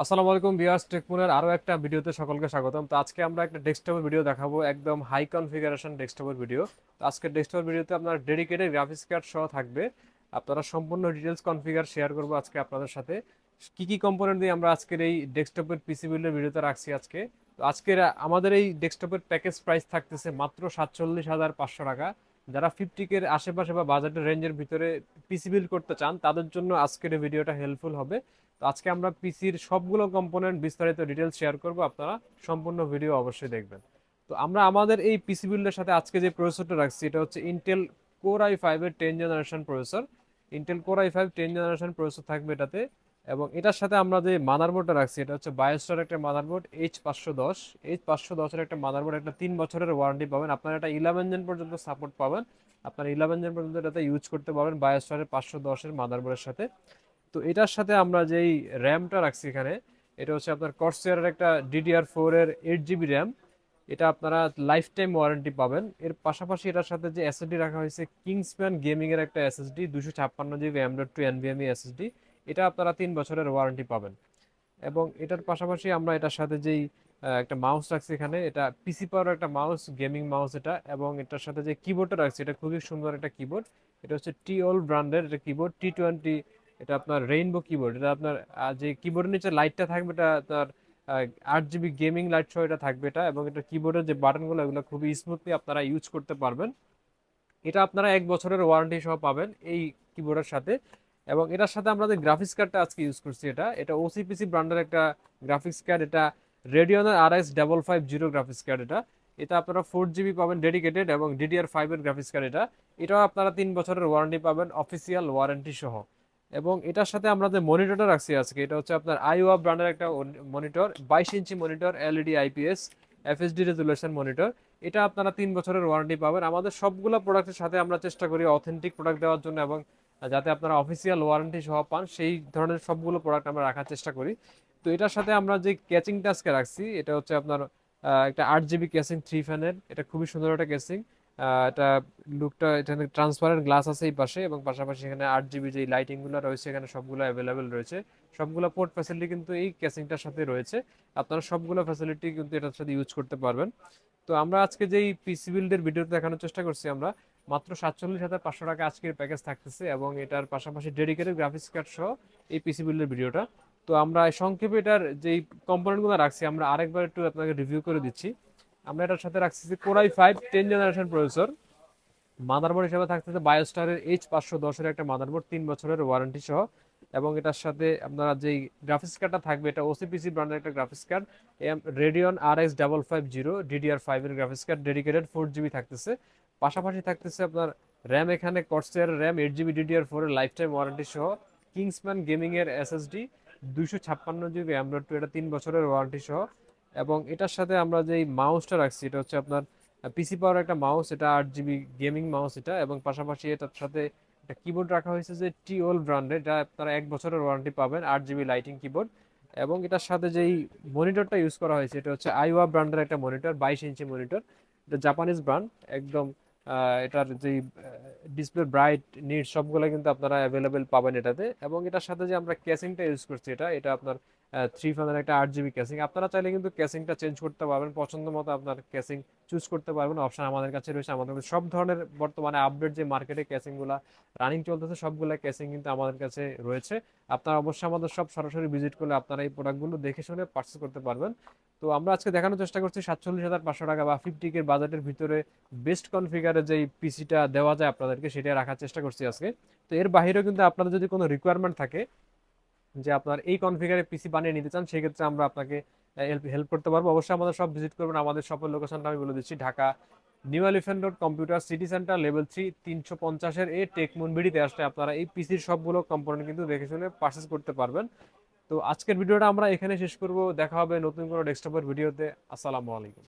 আসসালামু আলাইকুম ভিউয়ার্স, টেকমুনের আরো একটা ভিডিওতে সকলকে স্বাগতম। তো আজকে আমরা একটা ডেস্কটপের ভিডিও দেখাবো, একদম হাই কনফিগারেশন ডেস্কটপের ভিডিও। তো আজকে ডেস্কটপের ভিডিওতে আপনার ডেডিকেটেড গ্রাফিক্স কার্ড সহ থাকবে। আপনারা সম্পূর্ণ ডিটেলস কনফিগার শেয়ার করবো আজকে আপনাদের সাথে। কি কি কম্পোনেন্ট দিয়ে আমরা আজকের এই ডেস্কটপের পিসি বিল্ডের ভিডিওতে রাখছি আজকে। তো আজকের আমাদের এই ডেস্কটপের প্যাকেজ প্রাইস থাকতেছে মাত্র 47,500 টাকা। যারা 50 এর আশেপাশে বা বাজেটের রেঞ্জের ভিতরে পিসি বিল্ড করতে চান তাদের জন্য আজকের এই ভিডিওটা হেল্পফুল হবে। তো আজকে আমরা পিসির সবগুলো কম্পোনেন্ট বিস্তারিত ডিটেলস শেয়ার করব, আপনারা সম্পূর্ণ ভিডিও অবশ্যই দেখবেন। তো আমরা আমাদের এই পিসি বিল্ডের সাথে আজকে যে প্রসেসরটা রাখছি এটা হচ্ছে ইন্টেল কোর i5 এর 10 generation processor. Intel core i5 10 generation processor থাকবে এটাতে। এবং এটার সাথে আমরা যে মাদারবোর্ডটা রাখছি এটা হচ্ছে বায়োস্টার একটা মাদারবোর্ড H510 এর একটা মাদারবোর্ড, একটা 3 বছরের ওয়ারেন্টি পাবেন। আপনারা এটা 11 জেন পর্যন্ত সাপোর্ট পাবেন। আপনারা 11 জেন পর্যন্ত এটাতে ইউজ করতে পারবেন বায়োস্টারের 510 এর মাদারবোর্ডের সাথে। তো এটার সাথে আমরা যেই র্যামটা রাখছি এখানে, এটা হচ্ছে আপনার কর্সেয়ারের একটা DDR4 এর 8 GB র্যাম। এটা আপনারা লাইফ টাইম ওয়ারেন্টি পাবেন। এর পাশাপাশি এটার সাথে যে এসএসডি রাখা হয়েছে কিংসম্যান গেমিং এর একটা SSD 256 GB M.2 NVMe SSD. এটা আপনারা 3 বছরের ওয়ারেন্টি পাবেন। এবং এটার পাশাপাশি আমরা এটার সাথে যেই একটা মাউস রাখছি এখানে, এটা পিসি পাওয়ার একটা মাউস, গেমিং মাউস এটা। এবং এটার সাথে যে কিবোর্ডটা রাখছি এটা খুবই সুন্দর একটা কিবোর্ড। এটা হচ্ছে টিওল ব্র্যান্ডের এটা কিবোর্ড T20। এটা আপনার রেইনবো কিবোর্ড। এটা আপনার যে কিবোর্ডের নিচে লাইটটা থাকবে এটা আপনার 8 GB গেমিং লাইট সহ এটা থাকবে এটা। এবং এটা কিবোর্ডের যে বাটনগুলো এগুলো খুবই স্মুথলি আপনারা ইউজ করতে পারবেন। এটা আপনারা 1 বছরের ওয়ারেন্টি সহ পাবেন এই কিবোর্ডের সাথে। এবং এটার সাথে আমরা যে গ্রাফিক্স কার্ডটা আজকে ইউজ করছি এটা এটা ওসিপিসি ব্র্যান্ডের একটা গ্রাফিক্স কার্ড। এটা রেডিয়নের RX 550 গ্রাফিক্স কার্ড এটা। এটা আপনারা 4 GB পাবেন ডেডিকেটেড এবং DDR5 এর গ্রাফিক্স কার্ড এটা। এটাও আপনারা 3 বছরের ওয়ারেন্টি পাবেন অফিসিয়াল ওয়ারেন্টি সহ। এবং এটার সাথে আমরা যে মনিটরটা রাখছি আজকে এটা হচ্ছে আপনার আইওয়া ব্র্যান্ডের একটা monitor, 22 inch monitor, LED IPS FSD resolution monitor. এটা আপনারা 3 বছরের ওয়ারেন্টি পাবেন। আমাদের সবগুলো প্রোডাক্টের সাথে আমরা চেষ্টা করি অথেন্টিক প্রোডাক্ট দেওয়ার জন্য, এবং যাতে আপনারা অফিসিয়াল ওয়ারেন্টি সহ পান সেই ধরনের সবগুলো প্রোডাক্ট আমরা রাখার চেষ্টা করি। তো এটার সাথে আমরা যে ক্যাচিংটা আজকে রাখছি এটা হচ্ছে আপনার একটা 8 GB ক্যাচিং 3 ফ্যানের। এটা খুবই সুন্দর একটা ক্যাচিং। এটা লুকটা, এখানে ট্রান্সপারেন্ট গ্লাস আছে এই পাশে, এবং পাশাপাশি এখানে 8 GB যে লাইটিং গুলো রয়েছে এখানে সবগুলো অ্যাভেলেবেল রয়েছে। সবগুলো পোর্ট ফ্যাসিলিটি কিন্তু এই ক্যাচিংটার সাথে রয়েছে। আপনারা সবগুলো ফ্যাসিলিটি কিন্তু এটার সাথে ইউজ করতে পারবেন। তো আমরা আজকে যেই পিসি বিল্ডের ভিডিওতে দেখানোর চেষ্টা করছি আমরা, মাত্র 47,500 টাকা আজকের প্যাকেজ থাকতেছে। এবং এটার পাশাপাশি ডেডিকেটেড গ্রাফিক্স কার্ড সহ এই পিসি বিল্ডের ভিডিওটা। তো আমরা সংক্ষেপে এটার যেই কম্পোনেন্টগুলো রাখছি আমরা আরেকবার একটু আপনাকে রিভিউ করে দিচ্ছি। আমরা এটার সাথে রাখছি core i5 10 generation processor. Motherboard হিসেবে থাকতেছে বায়োস্টারের H510 এর একটা মাদারবোর্ড 3 বছরের ওয়ারেন্টি সহ। এবং এটার সাথে আপনারা যেই গ্রাফিক্স কার্ডটা থাকবে এটা ওসিপিসি ব্র্যান্ডের একটা graphics card, Radeon RX 550 DDR5 এর গ্রাফিক্স কার্ড, ডেডিকেটেড 4 GB থাকতেছে। পাশাপাশি থাকতেছে আপনার র্যাম, এখানে কর্সের র্যাম 8 GB DDR4 এর লাইফ টাইম ওয়ারেন্টি সহ। কিংসম্যান গেমিং এর এসএসডি 256 GB M.2, এটা 3 বছরের ওয়ারেন্টি সহ। এবং এটার সাথে আমরা যেই মাউসটা রাখছি এটা হচ্ছে আপনার পিসি পাওয়ার একটা মাউস, এটা 8 GB গেমিং মাউস এটা। এবং পাশাপাশি এটার সাথে একটা কিবোর্ড রাখা হয়েছে যে টিওল ব্র্যান্ডের, এটা আপনারা 1 বছরের ওয়ারেন্টি পাবেন, 8 GB লাইটিং কিবোর্ড। এবং এটার সাথে যেই মনিটরটা ইউজ করা হয়েছে এটা হচ্ছে আইওয়া ব্র্যান্ডের একটা মনিটর, 22 ইঞ্চি মনিটর। এটা জাপানিজ ব্র্যান্ড একদম। এটার যেই ডিসপ্লে ব্রাইট নিট সবগুলো কিন্তু আপনারা অ্যাভেলেবেল পাবেন এটাতে। এবং এটার সাথে যে আমরা ক্যাসিংটা ইউজ করছি এটা এটা আপনার 3 ফ্যানের একটা 8 GB ক্যাসিং। আপনারা চাইলে কিন্তু ক্যাসিংটা চেঞ্জ করতে পারবেন, পছন্দ মতো আপনার ক্যাসিং চুজ করতে পারবেন। অপশন আমাদের কাছে রয়েছে। আমাদের কাছে সব ধরনের বর্তমানে আপডেট যে মার্কেটে ক্যাসিং গুলা রানিং চলতেছে সবগুলা ক্যাসিং কিন্তু আমাদের কাছে রয়েছে। আপনারা অবশ্যই আমাদের সব সরাসরি ভিজিট করলে আপনারা এই প্রোডাক্টগুলো দেখে শুনে পারচেস করতে পারবেন। তো আমরা আজকে দেখানোর চেষ্টা করছি 47,500 টাকা বা 50 এর বাজেটের ভিতরে বেস্ট কনফিগারে যেই পিসিটা দেওয়া যায় আপনাদেরকে সেটা রাখার চেষ্টা করছি আজকে। তো এর বাইরেও কিন্তু আপনাদের যদি কোনো রিকোয়ারমেন্ট থাকে যে আপনার এই কনফিগারে পিসি বানিয়ে নিতে চান, সেক্ষেত্রে আমরা আপনাকে হেল্প করতে পারবো। অবশ্যই আমাদের সব ভিজিট করবেন। আমাদের শপের লোকেশনটা আমি বলে দিচ্ছি, Dhaka new elephant road computer city centre level 3 350-এর টেকমুন বিডিতে আসলে আপনারা এই পিসির সবগুলো কম্পোনেন্ট কিন্তু দেখে শুনে পারচেস করতে পারবেন। তো আজকের ভিডিওটা আমরা এখানে শেষ করব। দেখা হবে নতুন কোনো ডেস্কটপের ভিডিওতে। আসসালামু আলাইকুম।